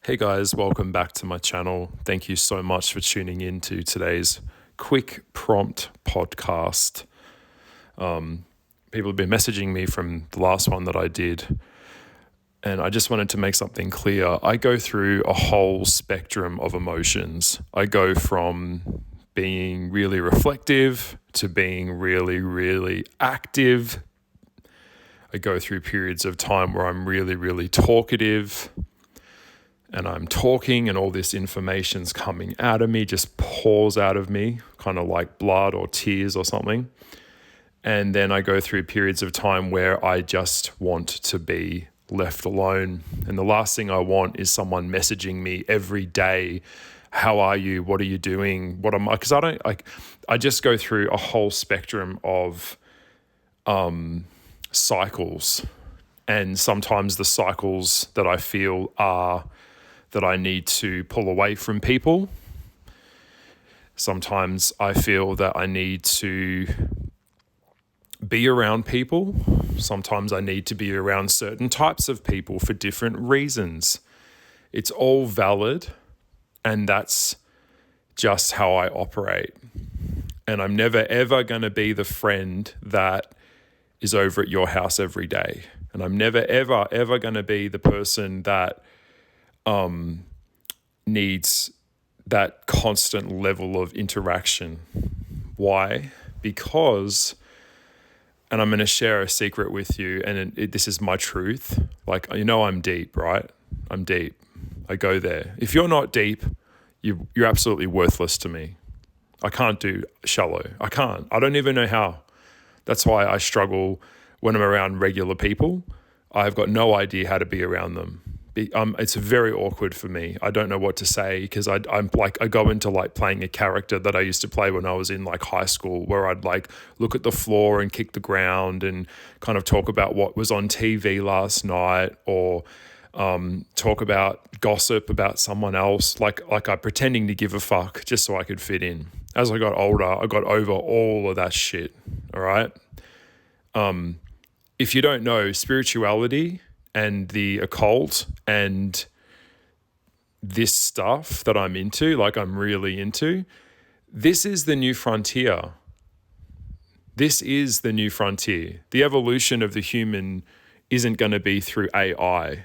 Hey guys, welcome back to my channel. Thank you so much for tuning in to today's quick prompt podcast. People have been messaging me from the last one that I did, and I just wanted to make something clear. I go through a whole spectrum of emotions. I go from being really reflective to being really, really active. I go through periods of time where I'm really, really talkative. And I'm talking and all this information's coming out of me, just pours out of me, kind of like blood or tears or something. And then I go through periods of time where I just want to be left alone. And the last thing I want is someone messaging me every day. How are you? What are you doing? What am I? Because I just go through a whole spectrum of cycles. And sometimes the cycles that I feel are that I need to pull away from people. Sometimes I feel that I need to be around people. Sometimes I need to be around certain types of people for different reasons. It's all valid, and that's just how I operate. And I'm never ever going to be the friend that is over at your house every day. And I'm never ever going to be the person that needs that constant level of interaction. Why? Because, and I'm going to share a secret with you, and this is my truth. Like, I'm deep, right? I'm deep. I go there. If you're not deep, you're absolutely worthless to me. I can't do shallow. I can't. I don't even know how. That's why I struggle when I'm around regular people. I've got no idea how to be around them. It's very awkward for me. I don't know what to say because I go into like playing a character that I used to play when I was in like high school, where I'd like look at the floor and kick the ground and kind of talk about what was on TV last night, or talk about gossip about someone else, like I'm pretending to give a fuck just so I could fit in. As I got older, I got over all of that shit. All right. If you don't know, spirituality and the occult and this stuff that I'm into, like I'm really into, this is the new frontier. This is the new frontier. The evolution of the human isn't going to be through AI.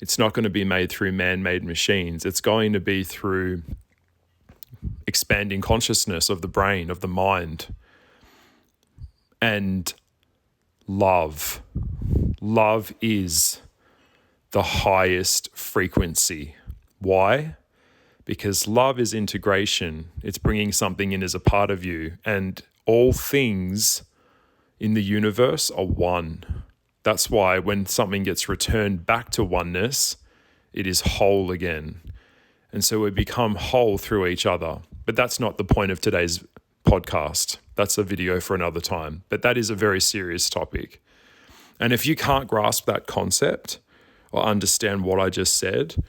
It's not going to be made through man-made machines. It's going to be through expanding consciousness of the brain, of the mind, and love. Love is the highest frequency. Why? Because love is integration. It's bringing something in as a part of you, and all things in the universe are one. That's why when something gets returned back to oneness, it is whole again. And so we become whole through each other. But that's not the point of today's podcast. That's a video for another time. But that is a very serious topic. And if you can't grasp that concept or understand what I just said,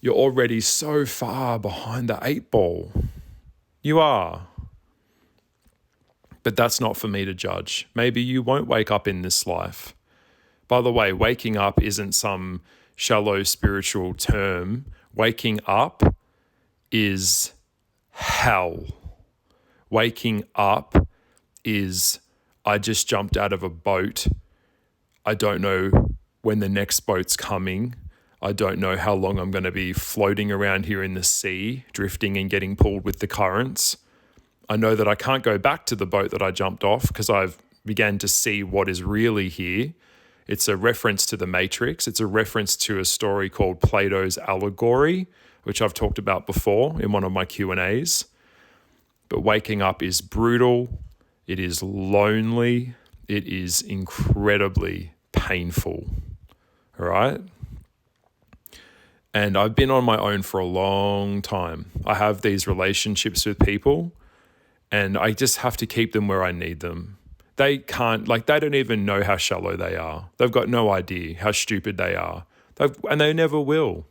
you're already so far behind the 8 ball. You are. But that's not for me to judge. Maybe you won't wake up in this life. By the way, waking up isn't some shallow spiritual term. Waking up is hell. Waking up is, I just jumped out of a boat. I don't know when the next boat's coming. I don't know how long I'm going to be floating around here in the sea, drifting and getting pulled with the currents. I know that I can't go back to the boat that I jumped off because I've began to see what is really here. It's a reference to the Matrix. It's a reference to a story called Plato's Allegory, which I've talked about before in one of my Q&As. But waking up is brutal. It is lonely. It is incredibly painful. All right? And I've been on my own for a long time. I have these relationships with people, and I just have to keep them where I need them. They don't even know how shallow they are. They've got no idea how stupid they are. And they never will.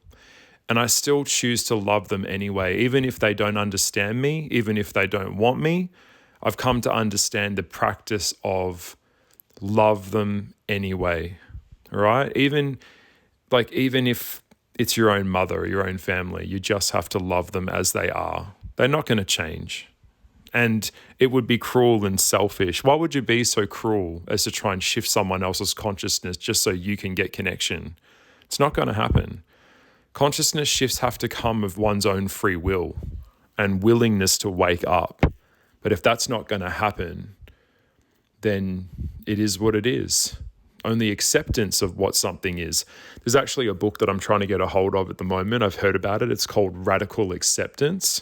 And I still choose to love them anyway, even if they don't understand me, even if they don't want me. I've come to understand the practice of love them anyway. All right? Even if it's your own mother or your own family. You just have to love them as they are. They're not going to change. And it would be cruel and selfish. Why would you be so cruel as to try and shift someone else's consciousness just so you can get connection? It's not going to happen. Consciousness shifts have to come of one's own free will and willingness to wake up. But if that's not going to happen, then it is what it is. Only acceptance of what something is. There's actually a book that I'm trying to get a hold of at the moment. I've heard about it. It's called Radical Acceptance.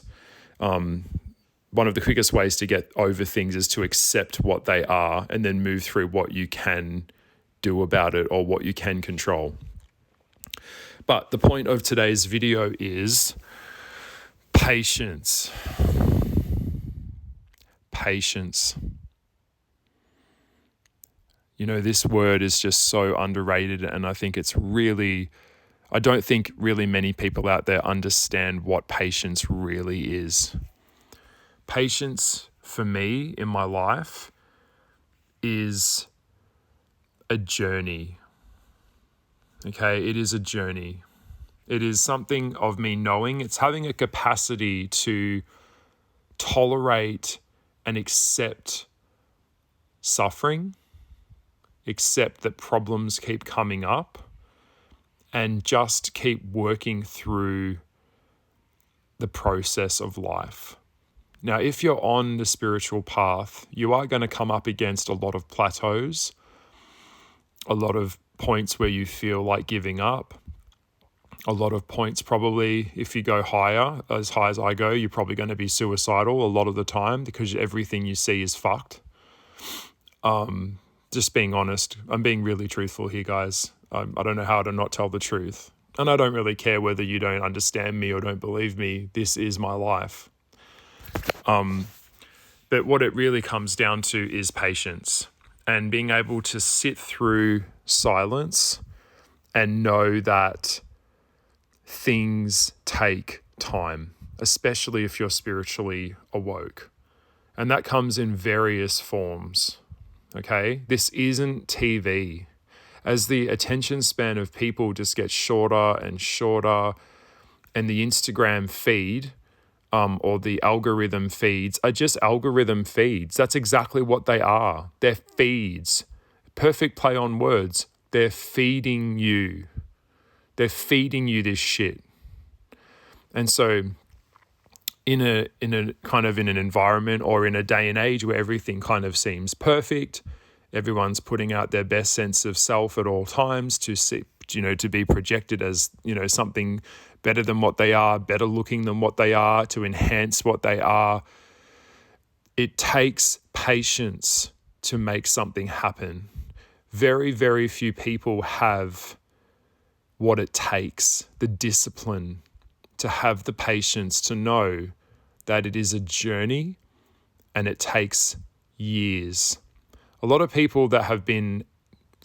One of the quickest ways to get over things is to accept what they are and then move through what you can do about it or what you can control. But the point of today's video is patience. Patience. You know, this word is just so underrated, and I think I don't think really many people out there understand what patience really is. Patience for me in my life is a journey. Okay, it is a journey. It is something of me knowing, it's having a capacity to tolerate and accept suffering, accept that problems keep coming up, and just keep working through the process of life. Now, if you're on the spiritual path, you are going to come up against a lot of plateaus, a lot of points where you feel like giving up, a lot of points probably, if you go higher, as high as I go, you're probably going to be suicidal a lot of the time because everything you see is fucked. Just being honest, I'm being really truthful here, guys. I don't know how to not tell the truth. And I don't really care whether you don't understand me or don't believe me. This is my life. But what it really comes down to is patience and being able to sit through silence and know that things take time, especially if you're spiritually awoke. And that comes in various forms. Okay, this isn't TV. As the attention span of people just gets shorter and shorter, and the Instagram feed or the algorithm feeds are just algorithm feeds. That's exactly what they are. They're feeds. Perfect play on words. They're feeding you. They're feeding you this shit. And so in an environment or in a day and age where everything kind of seems perfect, everyone's putting out their best sense of self at all times to see, to be projected as, something better than what they are, better looking than what they are, to enhance what they are. It takes patience to make something happen. Very, very few people have what it takes, the discipline, to have the patience to know that it is a journey and it takes years. A lot of people that have been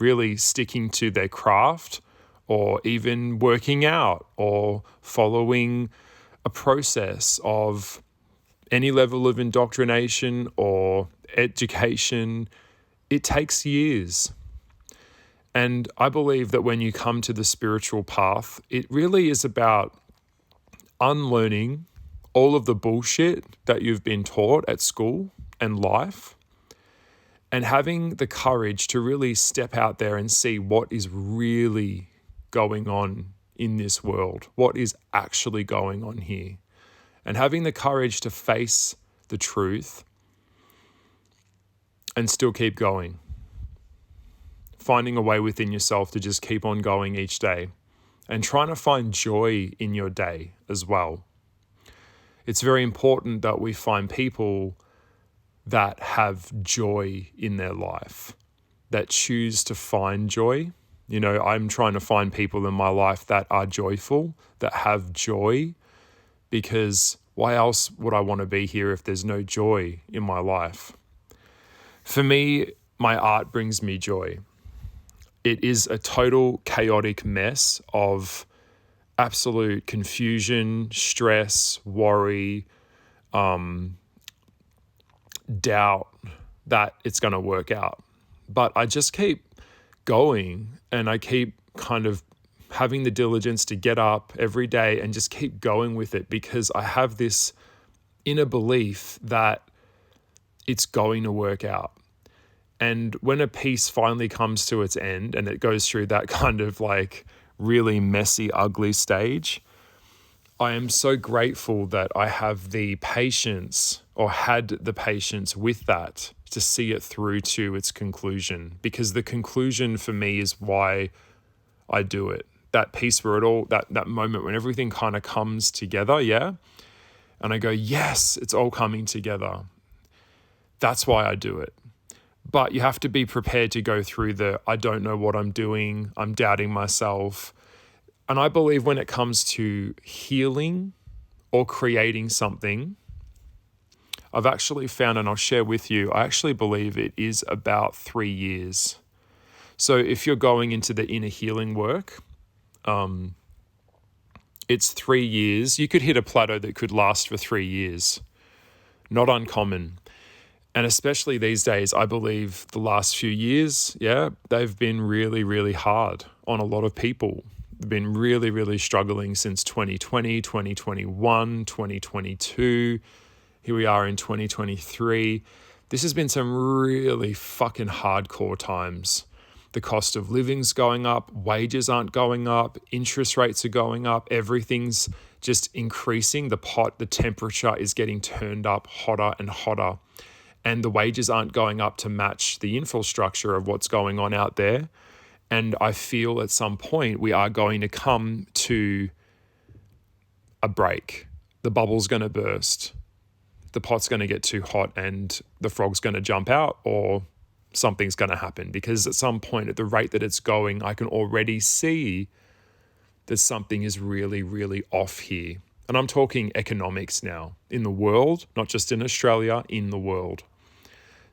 really sticking to their craft or even working out or following a process of any level of indoctrination or education, it takes years. And I believe that when you come to the spiritual path, it really is about unlearning all of the bullshit that you've been taught at school and life, and having the courage to really step out there and see what is really going on in this world, what is actually going on here, and having the courage to face the truth and still keep going. Finding a way within yourself to just keep on going each day and trying to find joy in your day as well. It's very important that we find people that have joy in their life, that choose to find joy. I'm trying to find people in my life that are joyful, that have joy, because why else would I want to be here if there's no joy in my life? For me, my art brings me joy. It is a total chaotic mess of absolute confusion, stress, worry, doubt that it's going to work out. But I just keep going and I keep kind of having the diligence to get up every day and just keep going with it, because I have this inner belief that it's going to work out. And when a piece finally comes to its end and it goes through that kind of like really messy, ugly stage, I am so grateful that I have the patience, or had the patience with that, to see it through to its conclusion. Because the conclusion for me is why I do it. That piece where it all, that moment when everything kind of comes together, yeah? And I go, yes, it's all coming together. That's why I do it. But you have to be prepared to go through the, I don't know what I'm doing, I'm doubting myself. And I believe when it comes to healing or creating something, I've actually found, and I'll share with you, I actually believe it is about 3 years. So if you're going into the inner healing work, it's 3 years. You could hit a plateau that could last for 3 years. Not uncommon. And especially these days, I believe the last few years, they've been really, really hard on a lot of people. They've been really, really struggling since 2020, 2021, 2022. Here we are in 2023. This has been some really fucking hardcore times. The cost of living's going up, wages aren't going up, interest rates are going up, everything's just increasing. The temperature is getting turned up hotter and hotter. And the wages aren't going up to match the infrastructure of what's going on out there. And I feel at some point we are going to come to a break. The bubble's going to burst. The pot's going to get too hot and the frog's going to jump out, or something's going to happen. Because at some point, at the rate that it's going, I can already see that something is really, really off here. And I'm talking economics now in the world, not just in Australia, in the world.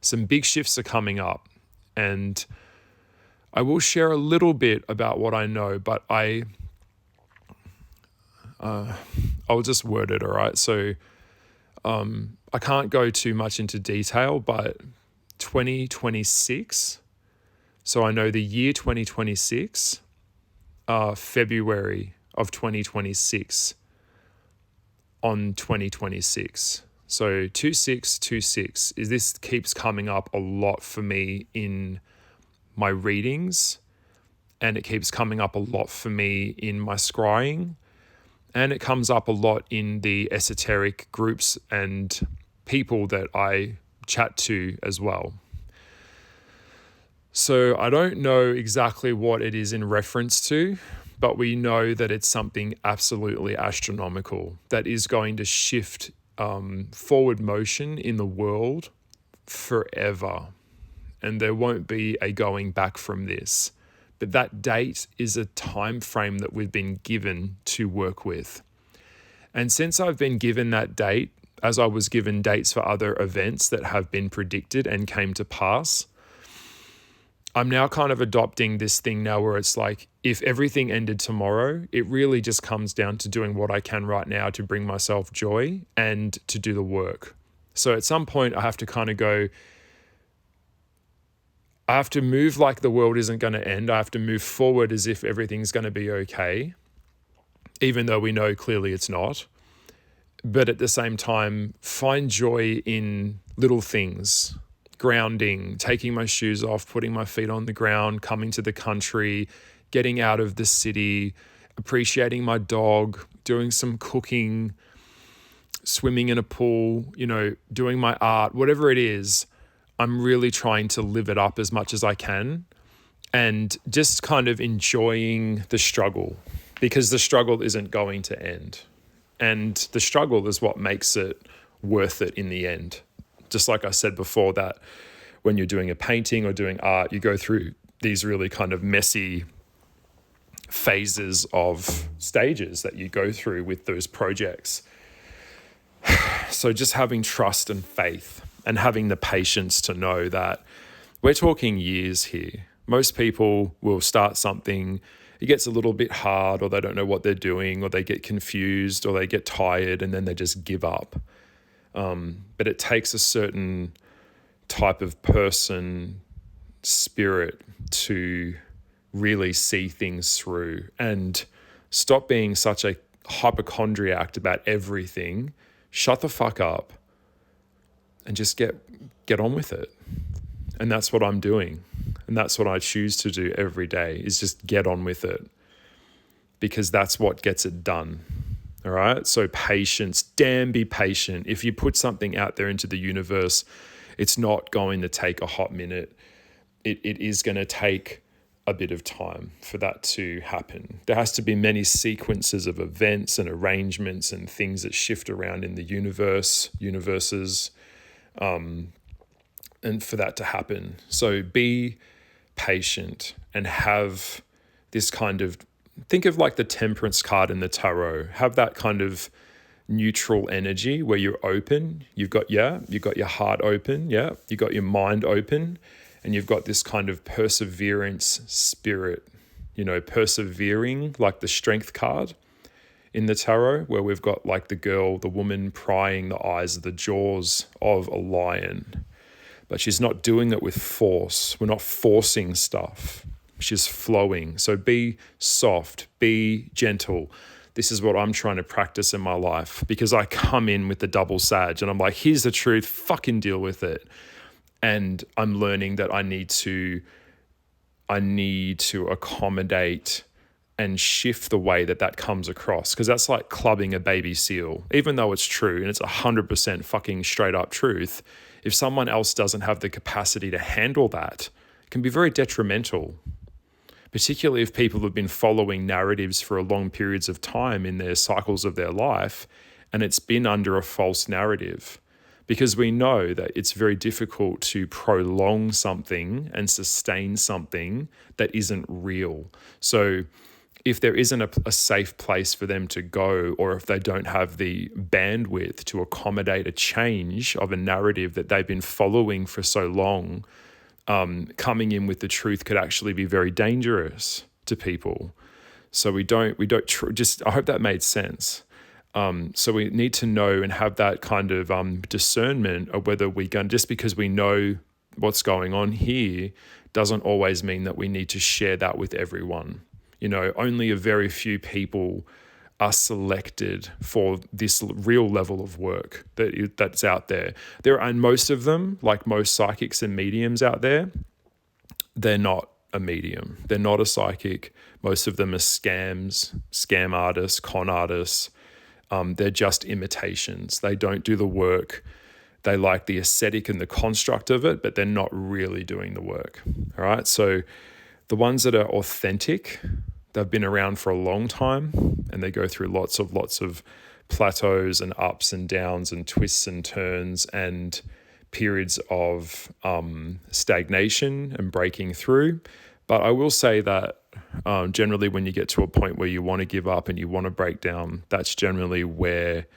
Some big shifts are coming up, and I will share a little bit about what I know, but I'll just word it, all right? So I can't go too much into detail, but 2026, so I know the year 2026, February of 2026 on 2026. So 2626 is, this keeps coming up a lot for me in my readings, and it keeps coming up a lot for me in my scrying, and it comes up a lot in the esoteric groups and people that I chat to as well. So I don't know exactly what it is in reference to, but we know that it's something absolutely astronomical that is going to shift forward motion in the world forever. And there won't be a going back from this. But that date is a time frame that we've been given to work with. And since I've been given that date, as I was given dates for other events that have been predicted and came to pass, I'm now kind of adopting this thing now where it's like, if everything ended tomorrow, it really just comes down to doing what I can right now to bring myself joy and to do the work. So at some point I have to kind of go, I have to move like the world isn't going to end. I have to move forward as if everything's going to be okay, even though we know clearly it's not. But at the same time, find joy in little things. Grounding, taking my shoes off, putting my feet on the ground, coming to the country, getting out of the city, appreciating my dog, doing some cooking, swimming in a pool, doing my art, whatever it is. I'm really trying to live it up as much as I can, and just kind of enjoying the struggle, because the struggle isn't going to end. And the struggle is what makes it worth it in the end. Just like I said before, that when you're doing a painting or doing art, you go through these really kind of messy phases of stages that you go through with those projects. So just having trust and faith and having the patience to know that we're talking years here. Most people will start something, it gets a little bit hard, or they don't know what they're doing, or they get confused, or they get tired, and then they just give up. But it takes a certain type of person, spirit, to really see things through and stop being such a hypochondriac about everything. Shut the fuck up and just get on with it. And that's what I'm doing. And that's what I choose to do every day, is just get on with it, because that's what gets it done. All right. So patience, damn, be patient. If you put something out there into the universe, it's not going to take a hot minute. It is going to take a bit of time for that to happen. There has to be many sequences of events and arrangements and things that shift around in the universes, and for that to happen. So be patient and have this kind of, think of like the temperance card in the tarot, have that kind of neutral energy where you're open. You've got your heart open. Yeah. You've got your mind open, and you've got this kind of perseverance spirit, persevering, like the strength card in the tarot, where we've got like the woman prying the eyes of the jaws of a lion, but she's not doing it with force. We're not forcing stuff. She's flowing. So be soft, be gentle. This is what I'm trying to practice in my life, because I come in with the double sag and I'm like, here's the truth, fucking deal with it. And I'm learning that I need to accommodate and shift the way that comes across, because that's like clubbing a baby seal. Even though it's true and it's 100% fucking straight up truth, if someone else doesn't have the capacity to handle that, it can be very detrimental, particularly if people have been following narratives for long periods of time in their cycles of their life, and it's been under a false narrative. Because we know that it's very difficult to prolong something and sustain something that isn't real. So if there isn't a safe place for them to go, or if they don't have the bandwidth to accommodate a change of a narrative that they've been following for so long, coming in with the truth could actually be very dangerous to people. So I hope that made sense. So we need to know and have that kind of discernment of whether just because we know what's going on here doesn't always mean that we need to share that with everyone. Only a very few people are selected for this real level of work that's out there. And most of them, like most psychics and mediums out there, they're not a medium. They're not a psychic. Most of them are scam artists, con artists. They're just imitations. They don't do the work. They like the aesthetic and the construct of it, but they're not really doing the work. All right. So the ones that are authentic, they've been around for a long time, and they go through lots of plateaus and ups and downs and twists and turns and periods of stagnation and breaking through. But I will say that generally when you get to a point where you want to give up and you want to break down, that's generally where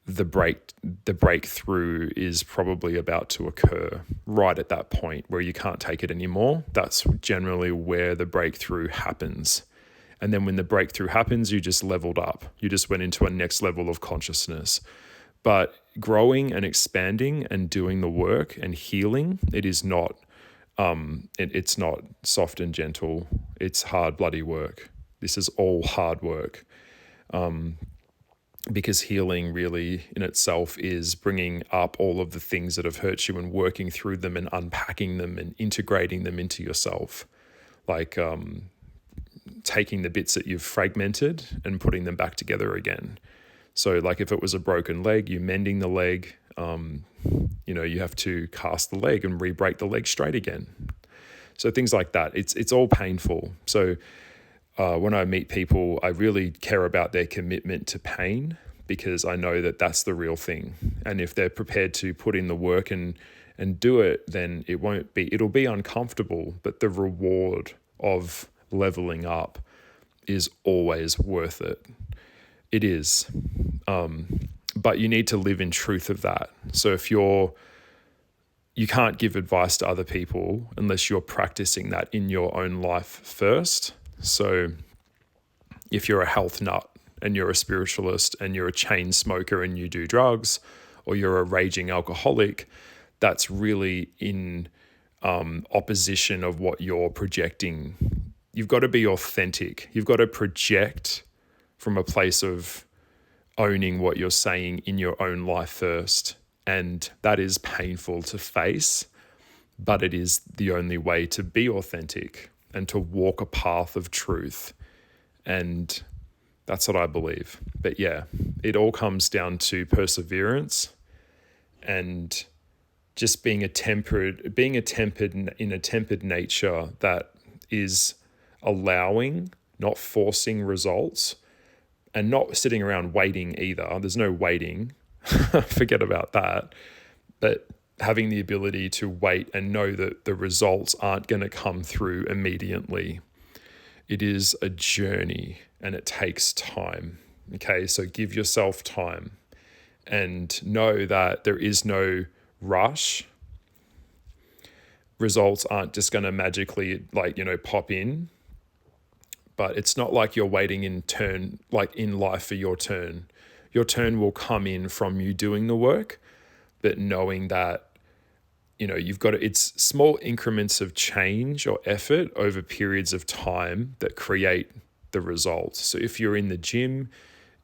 the breakthrough is probably about to occur, right at that point where you can't take it anymore. That's generally where the breakthrough happens. And then when the breakthrough happens, you just leveled up. You just went into a next level of consciousness. But growing and expanding and doing the work and healing, it is not it's not soft and gentle. It's hard, bloody work. This is all hard work. Because healing really in itself is bringing up all of the things that have hurt you and working through them and unpacking them and integrating them into yourself. Like taking the bits that you've fragmented and putting them back together again. So like if it was a broken leg, you're mending the leg, you have to cast the leg and re-break the leg straight again. So things like that. It's all painful. So when I meet people, I really care about their commitment to pain, because I know that that's the real thing. And if they're prepared to put in the work and do it, then it'll be uncomfortable, but the reward of leveling up is always worth it. It is. But you need to live in truth of that. So if you can't give advice to other people unless you're practicing that in your own life first. So if you're a health nut and you're a spiritualist and you're a chain smoker and you do drugs, or you're a raging alcoholic, that's really in opposition of what you're projecting you've got to be authentic. You've got to project from a place of owning what you're saying in your own life first. And that is painful to face, but it is the only way to be authentic and to walk a path of truth. And that's what I believe. But yeah, it all comes down to perseverance and just being a tempered nature that is allowing, not forcing results, and not sitting around waiting either. There's no waiting. Forget about that. But having the ability to wait and know that the results aren't going to come through immediately. It is a journey and it takes time. Okay, so give yourself time and know that there is no rush. Results aren't just going to magically pop in, but it's not like you're waiting in life for your turn. Your turn will come in from you doing the work, but knowing that it's small increments of change or effort over periods of time that create the results. So if you're in the gym,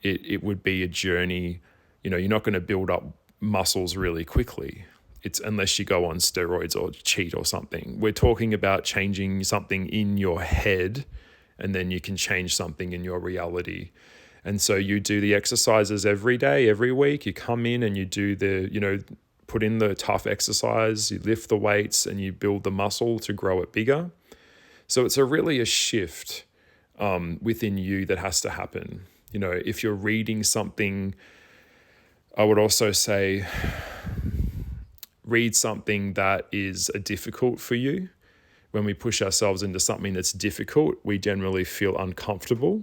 it would be a journey. You're not going to build up muscles really quickly. It's unless you go on steroids or cheat or something. We're talking about changing something in your head, and then you can change something in your reality. And so you do the exercises every day, every week. You come in and you do put in the tough exercise, you lift the weights and you build the muscle to grow it bigger. So it's really a shift within you that has to happen. If you're reading something, I would also say, read something that is difficult for you. When we push ourselves into something that's difficult, we generally feel uncomfortable.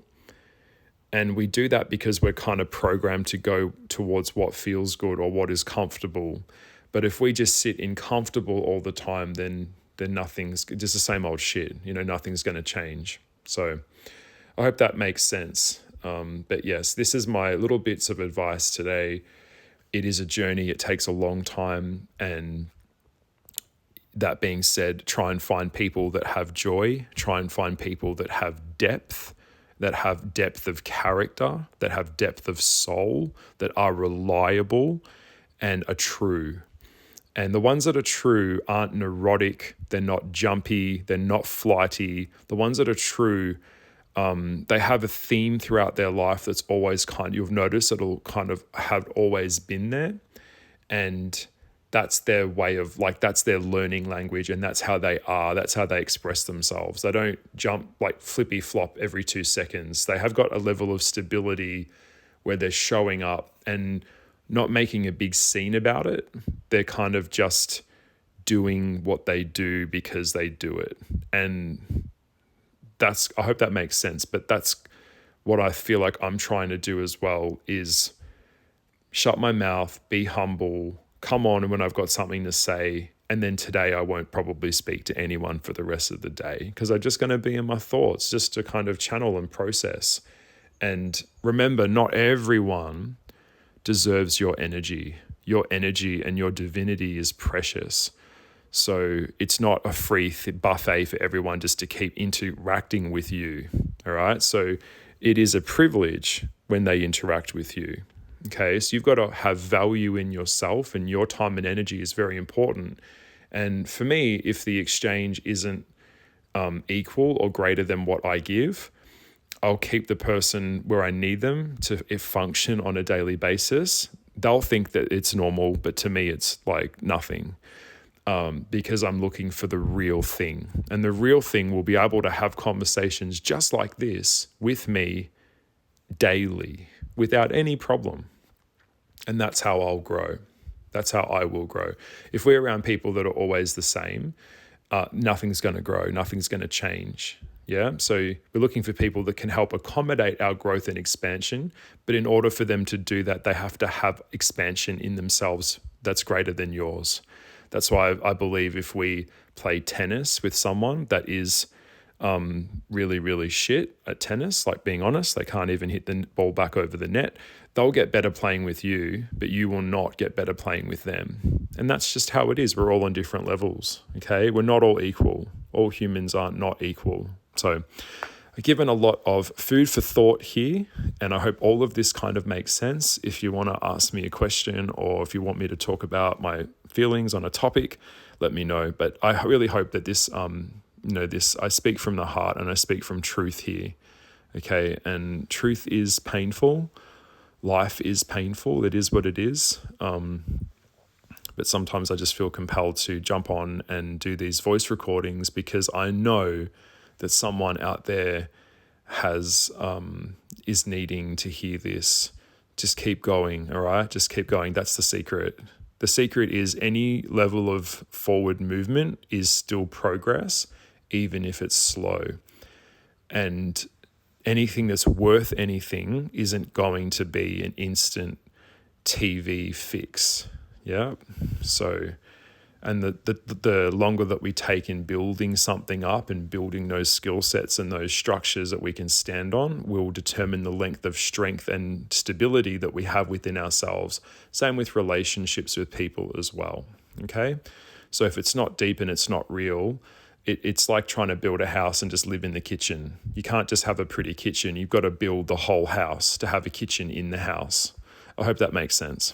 And we do that because we're kind of programmed to go towards what feels good or what is comfortable. But if we just sit in comfortable all the time, then nothing's just the same old shit. Nothing's going to change. So I hope that makes sense. But yes, this is my little bits of advice today. It is a journey. It takes a long time. And that being said, try and find people that have joy. Try and find people that have depth of character, that have depth of soul, that are reliable and are true. And the ones that are true aren't neurotic, they're not jumpy, they're not flighty. The ones that are true, they have a theme throughout their life that's always you've noticed it'll kind of have always been there. And that's their way of that's their learning language, and that's how they are. That's how they express themselves. They don't jump flippy flop every 2 seconds. They have got a level of stability where they're showing up and not making a big scene about it. They're kind of just doing what they do because they do it. And I hope that makes sense, but that's what I feel like I'm trying to do as well, is shut my mouth, be humble, come on when I've got something to say. And then today I won't probably speak to anyone for the rest of the day because I'm just going to be in my thoughts just to kind of channel and process. And remember, not everyone deserves your energy. Your energy and your divinity is precious. So it's not a free buffet for everyone just to keep interacting with you. All right. So it is a privilege when they interact with you. Okay, so you've got to have value in yourself, and your time and energy is very important. And for me, if the exchange isn't equal or greater than what I give, I'll keep the person where I need them to function on a daily basis. They'll think that it's normal, but to me, it's like nothing, because I'm looking for the real thing. And the real thing will be able to have conversations just like this with me daily, without any problem. And that's how I'll grow. That's how I will grow. If we're around people that are always the same, nothing's going to grow, nothing's going to change. Yeah. So we're looking for people that can help accommodate our growth and expansion. But in order for them to do that, they have to have expansion in themselves that's greater than yours. That's why I believe if we play tennis with someone that is really, really shit at tennis, like being honest, they can't even hit the ball back over the net, they'll get better playing with you, but you will not get better playing with them. And that's just how it is. We're all on different levels, okay? We're not all equal. All humans are not equal. So I've given a lot of food for thought here, and I hope all of this kind of makes sense. If you want to ask me a question or if you want me to talk about my feelings on a topic, let me know. But I really hope that this, I speak from the heart and I speak from truth here. Okay. And truth is painful. Life is painful. It is what it is. But sometimes I just feel compelled to jump on and do these voice recordings because I know that someone out there is needing to hear this. Just keep going, all right? Just keep going. That's the secret. The secret is any level of forward movement is still progress, even if it's slow. And anything that's worth anything isn't going to be an instant TV fix. Yeah. So, and the longer that we take in building something up and building those skill sets and those structures that we can stand on will determine the length of strength and stability that we have within ourselves. Same with relationships with people as well. Okay. So if it's not deep and it's not real, it's like trying to build a house and just live in the kitchen. You can't just have a pretty kitchen. You've got to build the whole house to have a kitchen in the house. I hope that makes sense.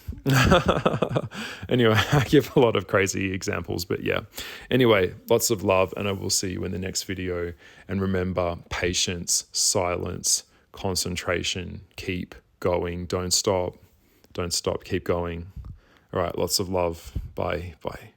Anyway, I give a lot of crazy examples, but yeah. Anyway, lots of love, and I will see you in the next video. And remember, patience, silence, concentration, keep going. Don't stop. Don't stop. Keep going. All right, lots of love. Bye. Bye.